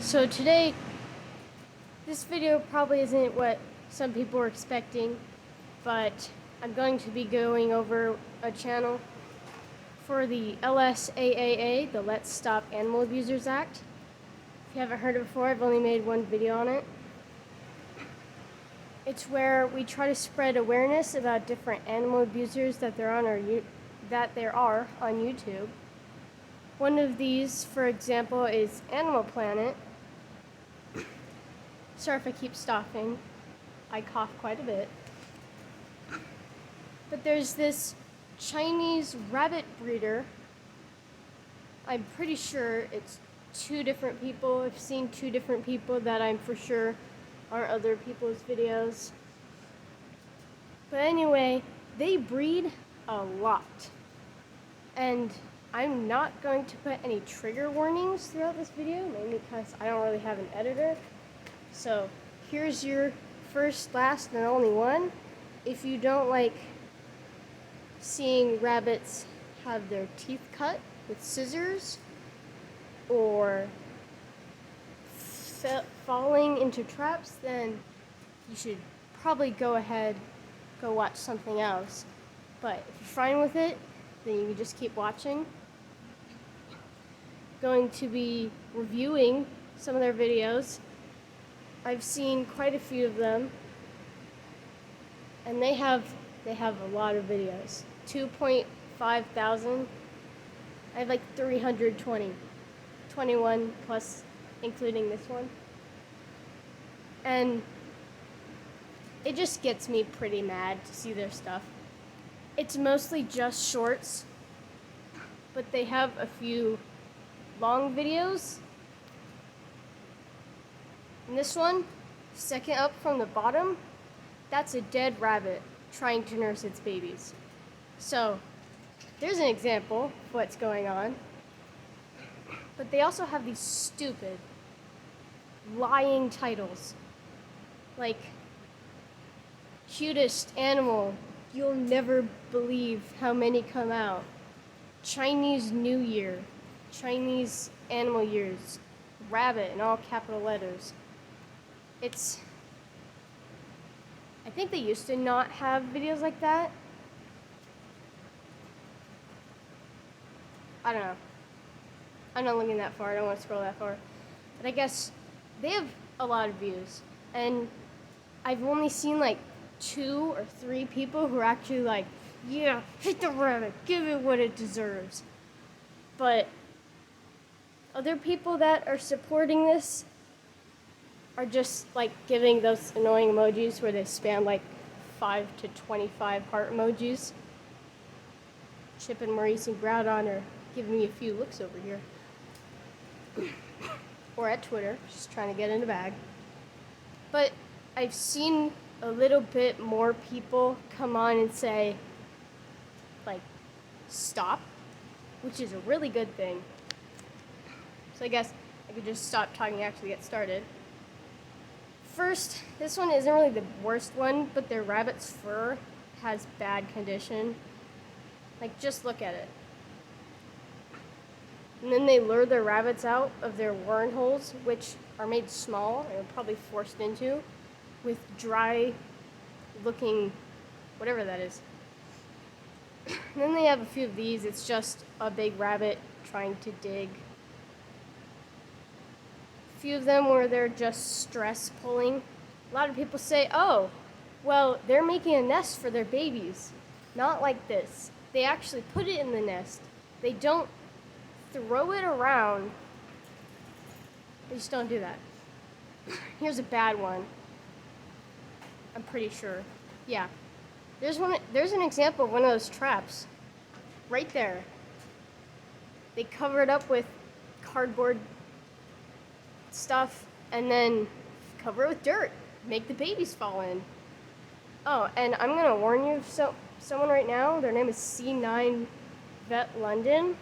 So today, this video probably isn't what some people are expecting, but I'm going to be going over a channel for the LSAAA, the Let's Stop Animal Abusers Act. If you haven't heard it before, I've only made one video on it. It's where we try to spread awareness about different animal abusers that there are on YouTube. One of these, for example, is Animal Planet. Sorry if I keep stopping. I cough quite a bit. But there's this Chinese rabbit breeder. I'm pretty sure it's two different people. I've seen two different people that I'm for sure are other people's videos. But anyway, they breed a lot. And I'm not going to put any trigger warnings throughout this video, mainly because I don't really have an editor. So here's your first, last, and only one. If you don't like seeing rabbits have their teeth cut with scissors or falling into traps, then you should probably go watch something else. But if you're fine with it, then you can just keep watching. Going to be reviewing some of their videos. I've seen quite a few of them, and they have a lot of videos. 2.5 thousand. I have like 21 plus, including this one. And it just gets me pretty mad to see their stuff. It's mostly just shorts, but they have a few long videos. And this one, second up from the bottom, that's a dead rabbit trying to nurse its babies. So there's an example of what's going on. But they also have these stupid, lying titles. Like, cutest animal, you'll never believe how many come out. Chinese New Year, Chinese animal years, rabbit in all capital letters. I think they used to not have videos like that. I don't know. I'm not looking that far. I don't want to scroll that far. But I guess they have a lot of views. And I've only seen like 2 or 3 people who are actually like, yeah, hit the rabbit, give it what it deserves. But other people that are supporting this are just like giving those annoying emojis where they spam like 5 to 25 heart emojis. Chip and Maurice and Groudon are giving me a few looks over here. Or at Twitter, just trying to get in the bag. But I've seen a little bit more people come on and say, like, stop, which is a really good thing. So I guess I could just stop talking and actually get started. First, this one isn't really the worst one, but their rabbit's fur has bad condition. Like, just look at it. And then they lure their rabbits out of their warren holes, which are made small and are probably forced into, with dry looking, whatever that is. And then they have a few of these. It's just a big rabbit trying to dig. A few of them where they're just stress pulling. A lot of people say, oh, well, they're making a nest for their babies. Not like this. They actually put it in the nest. They don't throw it around. They just don't do that. Here's a bad one. I'm pretty sure. Yeah. There's an example of one of those traps. Right there. They cover it up with cardboard stuff and then cover it with dirt. Make the babies fall in. Oh, and I'm gonna warn you, someone right now, their name is C9 Vet London,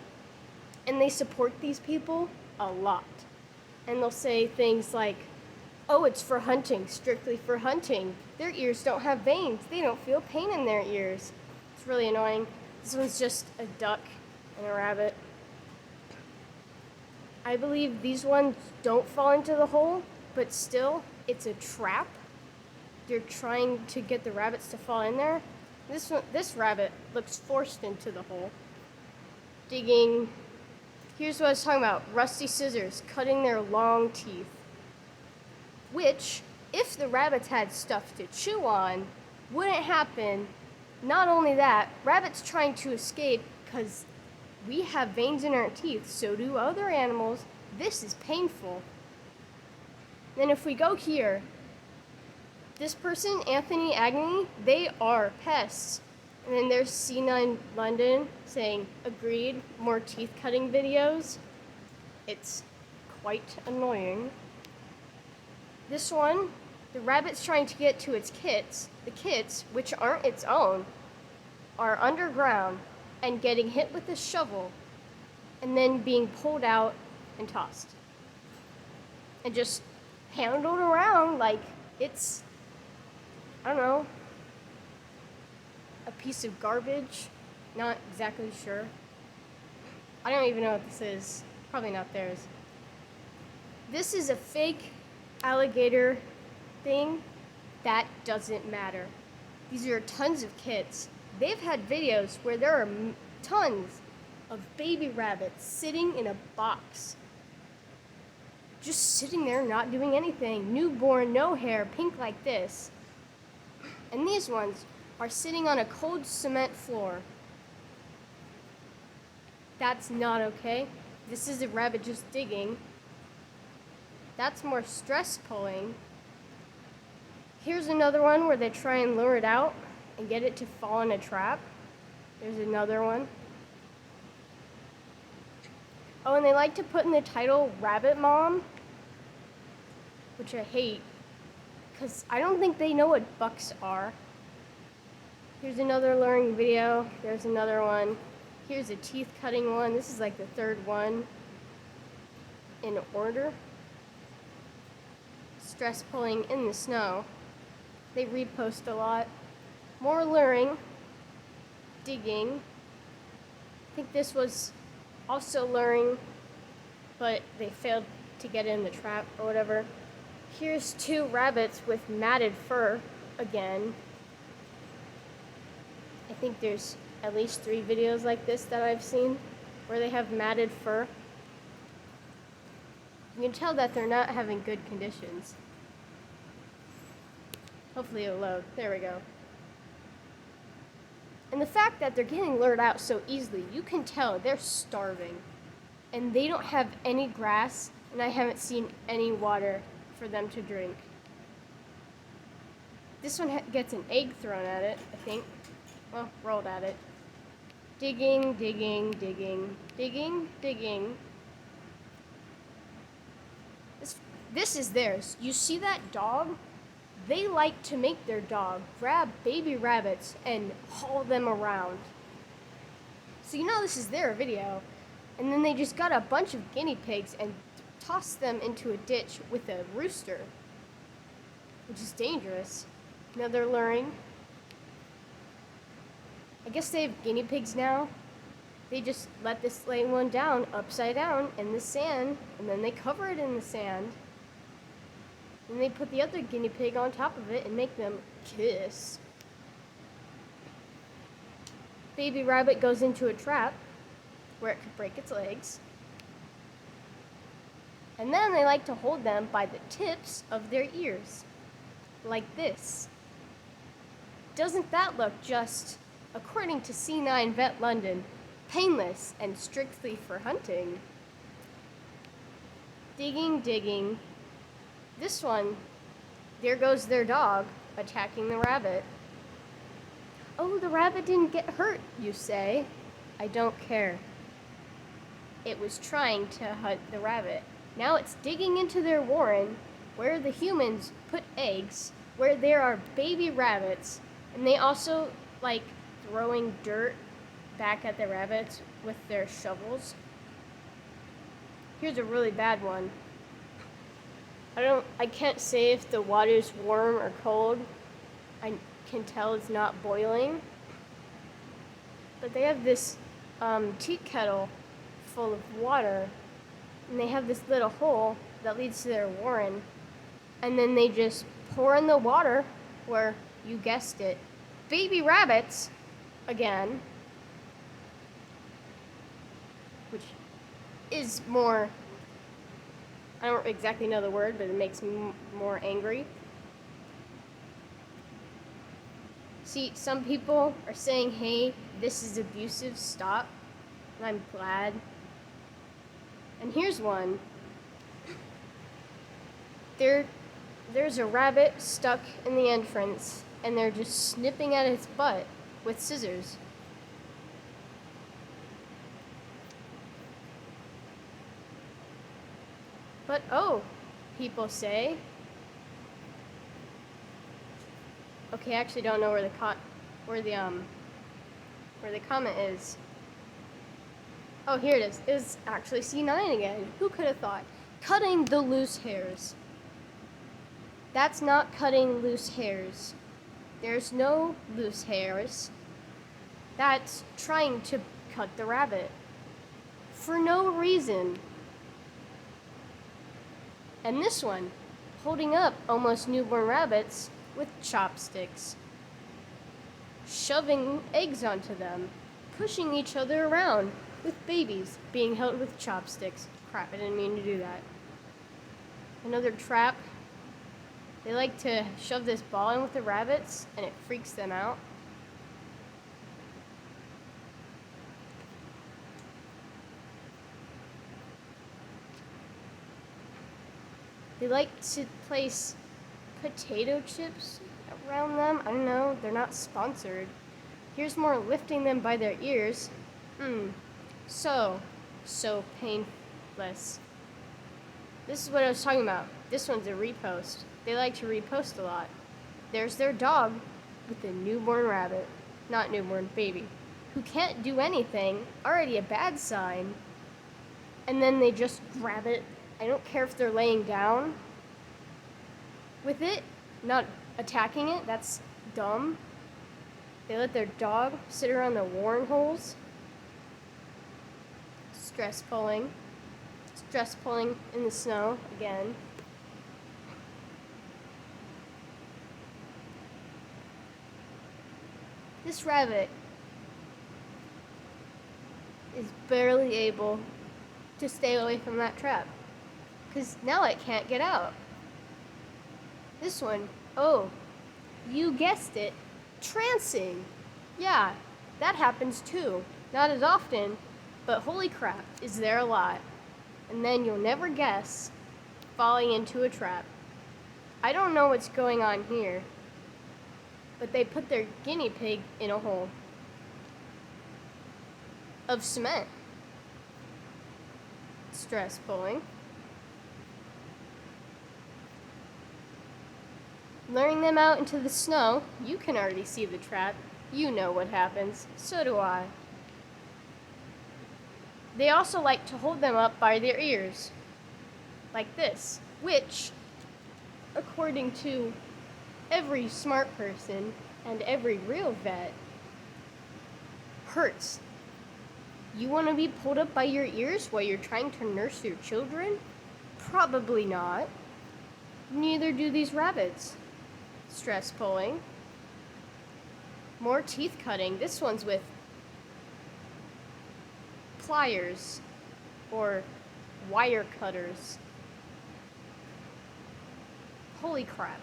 and they support these people a lot. And they'll say things like, oh, it's for hunting, strictly for hunting. Their ears don't have veins. They don't feel pain in their ears. It's really annoying. This one's just a duck and a rabbit. I believe these ones don't fall into the hole, but still, it's a trap. They're trying to get the rabbits to fall in there. This rabbit looks forced into the hole. Digging. Here's what I was talking about. Rusty scissors, cutting their long teeth. Which, if the rabbits had stuff to chew on, wouldn't happen. Not only that, rabbits trying to escape because we have veins in our teeth, so do other animals. This is painful. Then if we go here, this person, Anthony Agnew, they are pests. And then there's C9 London saying, agreed, more teeth cutting videos. It's quite annoying. This one, the rabbit's trying to get to its kits. The kits, which aren't its own, are underground and getting hit with a shovel and then being pulled out and tossed. And just handled around like it's, I don't know, a piece of garbage. Not exactly sure. I don't even know what this is. Probably not theirs. This is a fake alligator thing. That doesn't matter. These are tons of kits. They've had videos where there are tons of baby rabbits sitting in a box. Just sitting there not doing anything. Newborn, no hair, pink like this. And these ones are sitting on a cold cement floor. That's not okay. This is a rabbit just digging. That's more stress pulling. Here's another one where they try and lure it out and get it to fall in a trap. There's another one. Oh, and they like to put in the title Rabbit Mom, which I hate, because I don't think they know what bucks are. Here's another luring video. There's another one. Here's a teeth cutting one. This is like the third one in order. Stress pulling in the snow. They repost a lot. More luring. Digging. I think this was also luring, but they failed to get in the trap or whatever. Here's two rabbits with matted fur again. I think there's at least 3 videos like this that I've seen where they have matted fur. You can tell that they're not having good conditions. Hopefully it'll load. There we go. And the fact that they're getting lured out so easily, you can tell they're starving. And they don't have any grass, and I haven't seen any water for them to drink. This one gets an egg thrown at it, I think. Well, rolled at it. Digging, digging, digging, digging, digging. This is theirs. You see that dog? They like to make their dog grab baby rabbits and haul them around. So you know this is their video. And then they just got a bunch of guinea pigs and tossed them into a ditch with a rooster, which is dangerous. Now they're luring. I guess they have guinea pigs now. They just let this lay one down upside down in the sand, and then they cover it in the sand. And they put the other guinea pig on top of it and make them kiss. Baby rabbit goes into a trap where it could break its legs. And then they like to hold them by the tips of their ears, like this. Doesn't that look just, according to C9 Vet London, painless and strictly for hunting? Digging, digging. This one, there goes their dog attacking the rabbit. Oh, the rabbit didn't get hurt, you say. I don't care. It was trying to hunt the rabbit. Now it's digging into their warren where the humans put eggs, where there are baby rabbits, and they also like throwing dirt back at the rabbits with their shovels. Here's a really bad one. I can't say if the water's warm or cold. I can tell it's not boiling. But they have this tea kettle full of water, and they have this little hole that leads to their warren, and then they just pour in the water where, you guessed it, baby rabbits, again, which is more, I don't exactly know the word, but it makes me more angry. See, some people are saying, hey, this is abusive, stop, and I'm glad. And here's one. There's a rabbit stuck in the entrance, and they're just snipping at its butt with scissors. But oh, people say. Okay, I actually don't know where the comment is. Oh, here it is. It's actually C9 again. Who could have thought? Cutting the loose hairs. That's not cutting loose hairs. There's no loose hairs. That's trying to cut the rabbit. For no reason. And this one, holding up almost newborn rabbits with chopsticks. Shoving eggs onto them. Pushing each other around with babies being held with chopsticks. Crap, I didn't mean to do that. Another trap. They like to shove this ball in with the rabbits, and it freaks them out. They like to place potato chips around them. I don't know, they're not sponsored. Here's more lifting them by their ears. So painless. This is what I was talking about. This one's a repost. They like to repost a lot. There's their dog with a newborn rabbit. Not newborn, baby. Who can't do anything. Already a bad sign. And then they just grab it. I don't care if they're laying down with it, not attacking it. That's dumb. They let their dog sit around the warren holes. Stress pulling in the snow again. This rabbit is barely able to stay away from that trap, because now it can't get out. This one, oh, you guessed it, trancing. Yeah, that happens too. Not as often, but holy crap, is there a lot. And then you'll never guess, falling into a trap. I don't know what's going on here, but they put their guinea pig in a hole of cement. Stress pulling. Luring them out into the snow. You can already see the trap. You know what happens. So do I. They also like to hold them up by their ears, like this, which, according to every smart person and every real vet, hurts. You want to be pulled up by your ears while you're trying to nurse your children? Probably not. Neither do these rabbits. Stress pulling. More teeth cutting. This one's with pliers or wire cutters. Holy crap.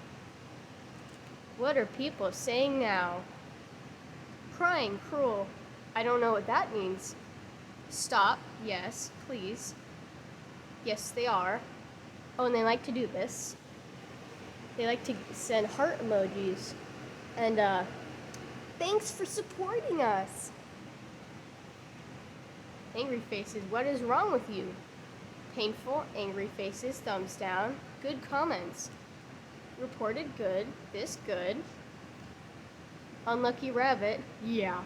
What are people saying now? Crying, cruel. I don't know what that means. Stop. Yes, please. Yes, they are. Oh, and they like to do this. They like to send heart emojis. And, thanks for supporting us. Angry faces. What is wrong with you? Painful, angry faces, thumbs down. Good comments. Reported good. This good. Unlucky rabbit. Yeah.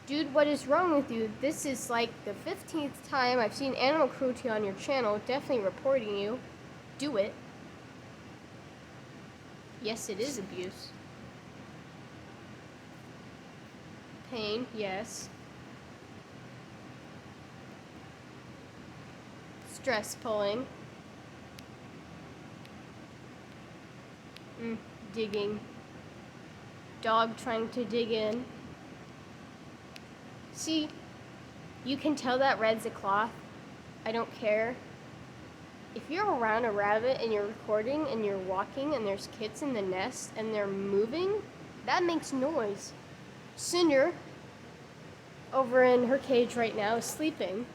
Dude, what is wrong with you? This is like the 15th time I've seen animal cruelty on your channel. Definitely reporting you. Do it. Yes, it is abuse. Pain, yes. Stress pulling. Digging. Dog trying to dig in. See, you can tell that red's a cloth. I don't care. If you're around a rabbit and you're recording and you're walking and there's kits in the nest and they're moving, that makes noise. Cinder, over in her cage right now, is sleeping.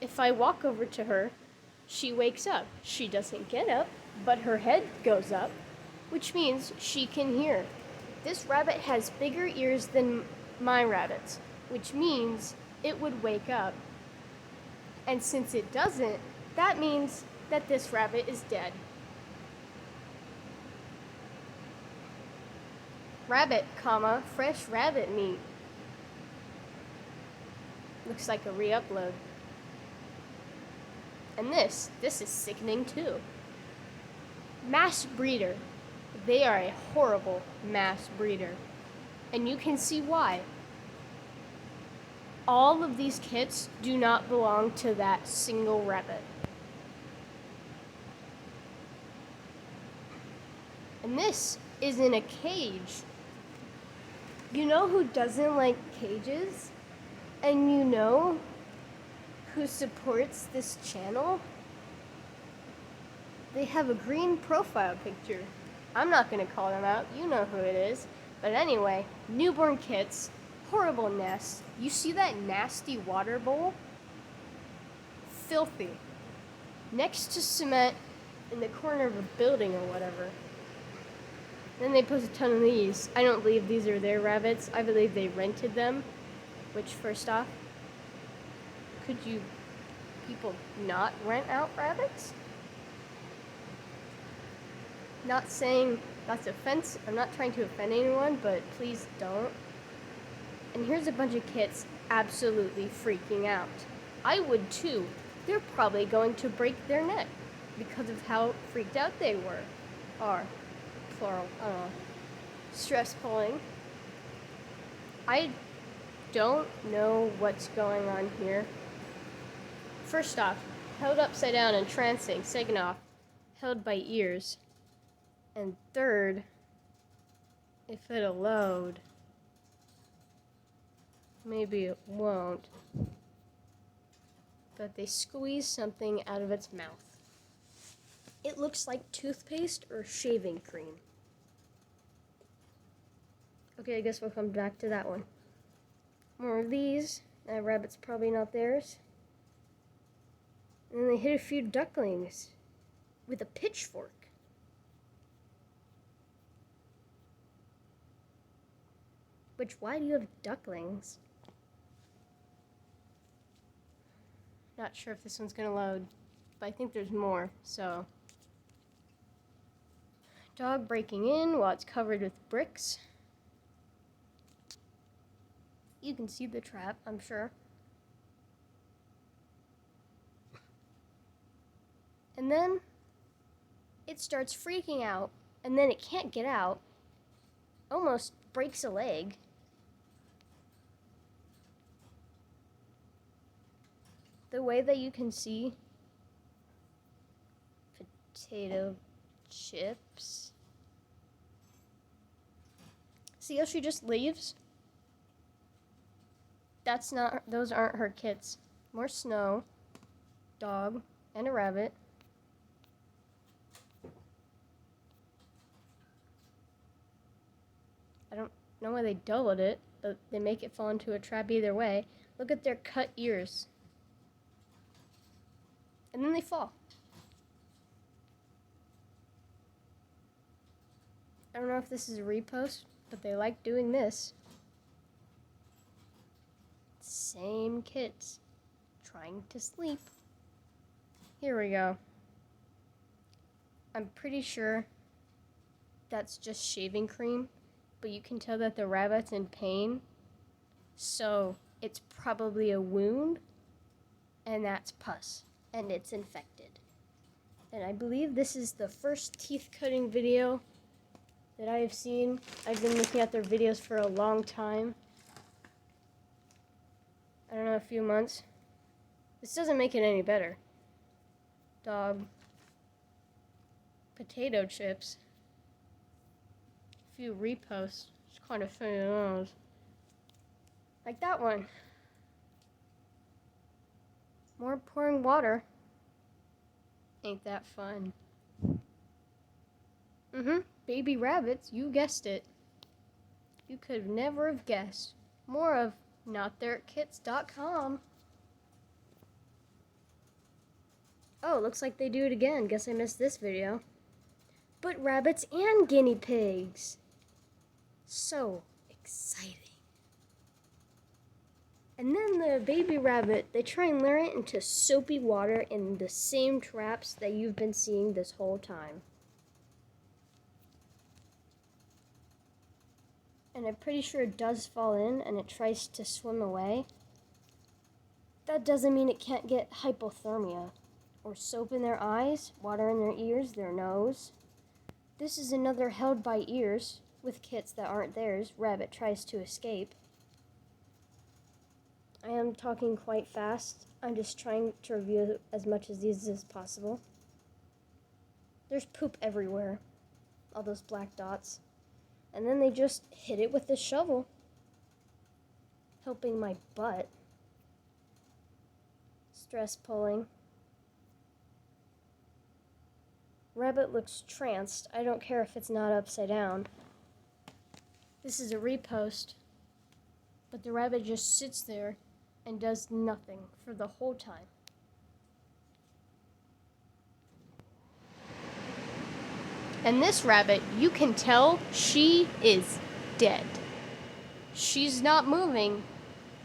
If I walk over to her, she wakes up. She doesn't get up, but her head goes up, which means she can hear. This rabbit has bigger ears than my rabbits, which means it would wake up. And since it doesn't, that means that this rabbit is dead. Rabbit, comma, fresh rabbit meat. Looks like a re-upload. And this is sickening too. Mass breeder. They are a horrible mass breeder. And you can see why. All of these kits do not belong to that single rabbit. And this is in a cage. You know who doesn't like cages? And you know who supports this channel? They have a green profile picture. I'm not gonna call them out, you know who it is. But anyway, newborn kits, horrible nests. You see that nasty water bowl? Filthy. Next to cement in the corner of a building or whatever. Then they put a ton of these. I don't believe these are their rabbits. I believe they rented them. Which, first off, could you people not rent out rabbits? Not saying that's offensive. I'm not trying to offend anyone, but please don't. And here's a bunch of kits absolutely freaking out. I would too. They're probably going to break their neck because of how freaked out they were. Are. Plural. I don't know. Stress pulling. I don't know what's going on here. First off, held upside down and trancing. Second off, held by ears. And third, if it'll load, maybe it won't, but they squeeze something out of its mouth. It looks like toothpaste or shaving cream. Okay, I guess we'll come back to that one. More of these. That rabbit's probably not theirs. And then they hit a few ducklings with a pitchfork. Which, why do you have ducklings? Not sure if this one's gonna load, but I think there's more, so. Dog breaking in while it's covered with bricks. You can see the trap, I'm sure. And then it starts freaking out, and then it can't get out. Almost breaks a leg. The way that you can see potato chips. See how she just leaves? Those aren't her kits. More snow, dog, and a rabbit. I don't know why they doubled it, but they make it fall into a trap either way. Look at their cut ears. And then they fall. I don't know if this is a repost, but they like doing this. Same kits. Trying to sleep. Here we go. I'm pretty sure that's just shaving cream, but you can tell that the rabbit's in pain. So it's probably a wound, and that's pus. And it's infected. And I believe this is the first teeth cutting video that I have seen. I've been looking at their videos for a long time. I don't know, a few months. This doesn't make it any better. dog potato chips. A few reposts. It's kind of funny those. Like that one. More pouring water. Ain't that fun? Baby rabbits, you guessed it. You could never have guessed. More of NotThereKits.com. Oh, looks like they do it again. Guess I missed this video. But rabbits and guinea pigs. So exciting. And then the baby rabbit, they try and lure it into soapy water in the same traps that you've been seeing this whole time. And I'm pretty sure it does fall in and it tries to swim away. That doesn't mean it can't get hypothermia, or soap in their eyes, water in their ears, their nose. This is another held by ears with kits that aren't theirs. Rabbit tries to escape. I am talking quite fast. I'm just trying to review as much of these as possible. There's poop everywhere. All those black dots. And then they just hit it with the shovel. Helping my butt. Stress pulling. Rabbit looks tranced. I don't care if it's not upside down. This is a repost. But the rabbit just sits there and does nothing for the whole time. And this rabbit, you can tell she is dead. She's not moving.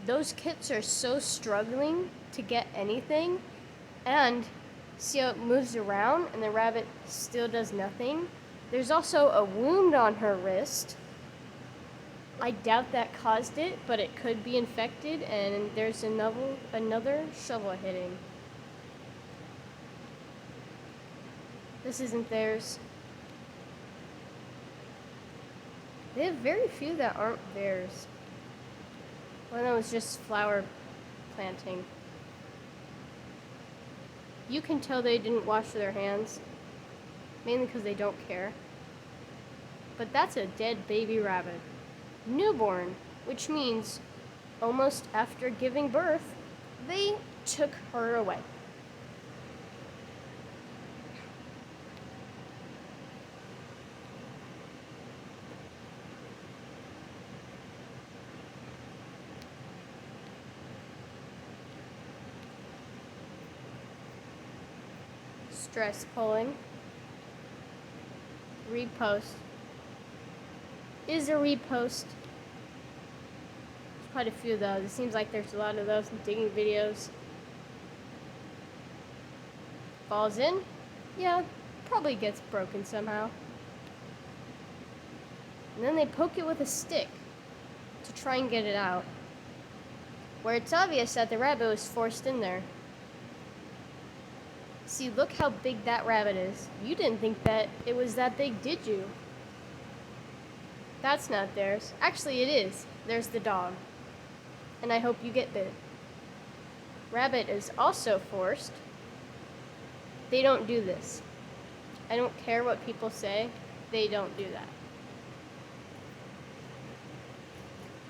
Those kits are so struggling to get anything. And see how it moves around and the rabbit still does nothing? There's also a wound on her wrist. I doubt that caused it, but it could be infected, and there's another shovel hitting. This isn't theirs. They have very few that aren't theirs. One that was just flower planting. You can tell they didn't wash their hands, mainly because they don't care. But that's a dead baby rabbit. Newborn, which means almost after giving birth, they took her away. Stress pulling. Repost. Is a repost. There's quite a few of those. It seems like there's a lot of those in digging videos. Falls in. Yeah, probably gets broken somehow. And then they poke it with a stick to try and get it out. Where it's obvious that the rabbit was forced in there. See, look how big that rabbit is. You didn't think that it was that big, did you? That's not theirs. Actually, it is. There's the dog. And I hope you get bit. Rabbit is also forced. They don't do this. I don't care what people say. They don't do that.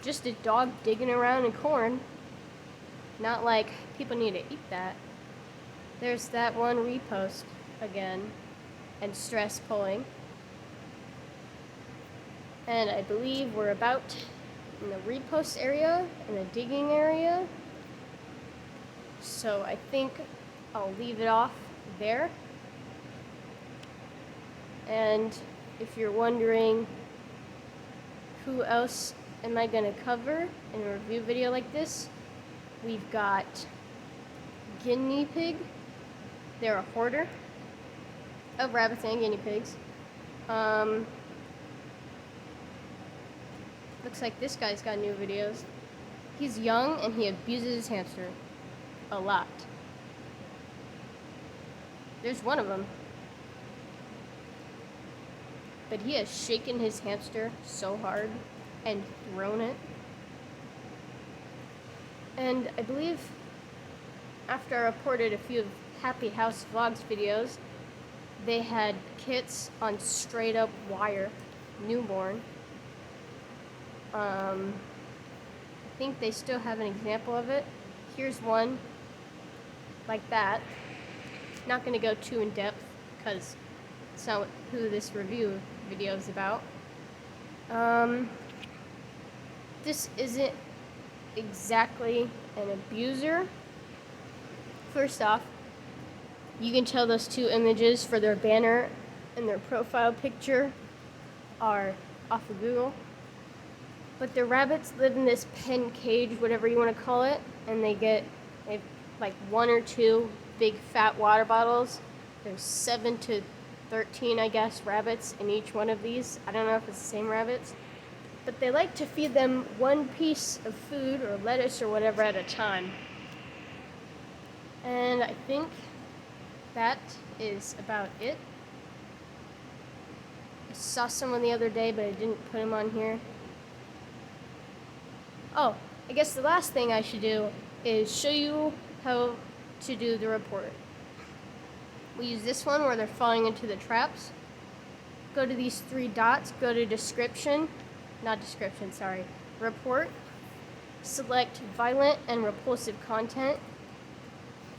Just a dog digging around in corn. Not like people need to eat that. There's that one repost again. And stress pulling. And I believe we're about in the repost area, in the digging area. So I think I'll leave it off there. And if you're wondering who else am I gonna cover in a review video like this, we've got guinea pig. They're a hoarder of rabbits and guinea pigs. Looks like this guy's got new videos. He's young and he abuses his hamster a lot. There's one of them. But he has shaken his hamster so hard and thrown it. And I believe after I reported a few of Happy House Vlogs videos, they had kits on straight up wire, newborn. I think they still have an example of it. Here's one like that. Not going to go too in depth because it's not who this review video is about. This isn't exactly an abuser. First off, you can tell those two images for their banner and their profile picture are off of Google. But the rabbits live in this pen cage, whatever you want to call it, and they have like 1 or 2 big fat water bottles. There's 7 to 13, I guess, rabbits in each one of these. I don't know if it's the same rabbits. But they like to feed them 1 piece of food or lettuce or whatever at a time. And I think that is about it. I saw someone the other day, but I didn't put him on here. Oh, I guess the last thing I should do is show you how to do the report. We use this one where they're falling into the traps. Go to these 3 dots, go to report. Select violent and repulsive content.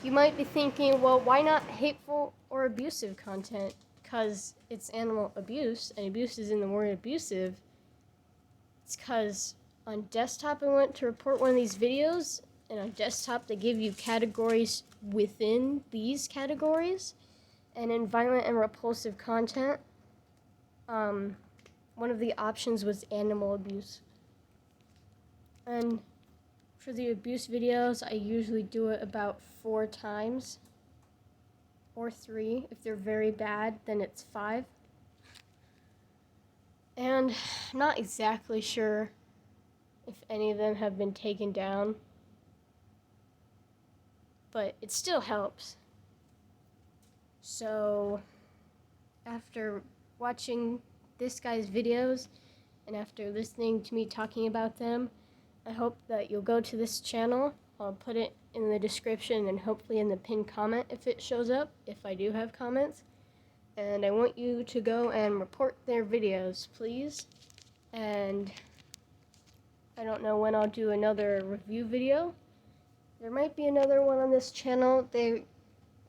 You might be thinking, well, why not hateful or abusive content? Because it's animal abuse, and abuse is in the word abusive. It's because on desktop I went to report one of these videos, and on desktop they give you categories within these categories. And in violent and repulsive content, one of the options was animal abuse. And for the abuse videos, I usually do it about 4 times, or 3. If they're very bad, then it's 5. And I'm not exactly sure if any of them have been taken down, but it still helps. So after watching this guy's videos and after listening to me talking about them, I hope that you'll go to this channel. I'll put it in the description and hopefully in the pinned comment if it shows up, if I do have comments. And I want you to go and report their videos, please. And I don't know when I'll do another review video. There might be another one on this channel. They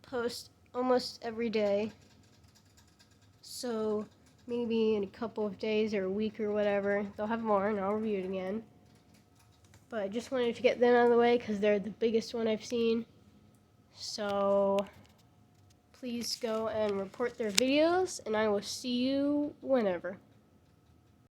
post almost every day. So maybe in a couple of days or a week or whatever, they'll have more and I'll review it again. But I just wanted to get them out of the way because they're the biggest one I've seen. So please go and report their videos, and I will see you whenever.